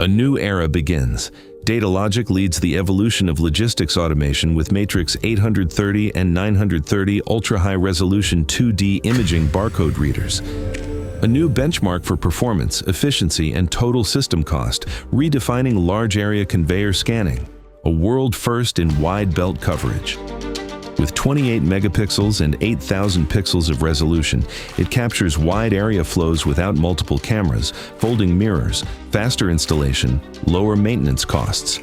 A new era begins. Datalogic leads the evolution of logistics automation with Matrix 830 and 930 ultra-high-resolution 2D imaging barcode readers. A new benchmark for performance, efficiency, and total system cost, redefining large-area conveyor scanning, a world first in wide belt coverage. With 28 megapixels and 8,000 pixels of resolution, it captures wide area flows without multiple cameras, folding mirrors, faster installation, lower maintenance costs.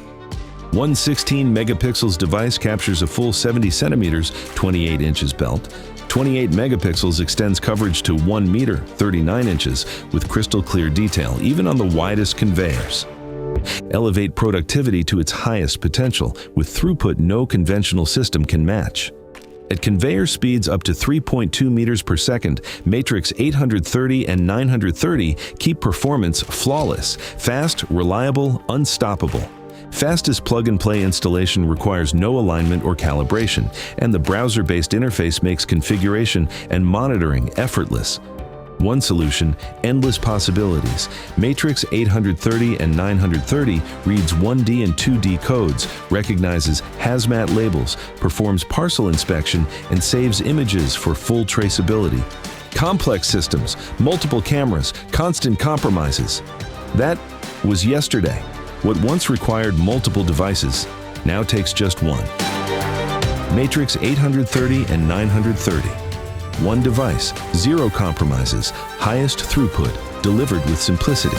One 16 megapixels device captures a full 70 centimeters, 28 inches belt. 28 megapixels extends coverage to 1 meter, 39 inches, with crystal clear detail, even on the widest conveyors. Elevate productivity to its highest potential, with throughput no conventional system can match. At conveyor speeds up to 3.2 meters per second, Matrix 830 and 930 keep performance flawless, fast, reliable, unstoppable. Fastest plug-and-play installation requires no alignment or calibration, and the browser-based interface makes configuration and monitoring effortless. One solution, endless possibilities. Matrix 830 and 930 reads 1D and 2D codes, recognizes hazmat labels, performs parcel inspection, and saves images for full traceability. Complex systems, multiple cameras, constant compromises. That was yesterday. What once required multiple devices now takes just one. Matrix 830 and 930. One device, zero compromises, highest throughput, delivered with simplicity.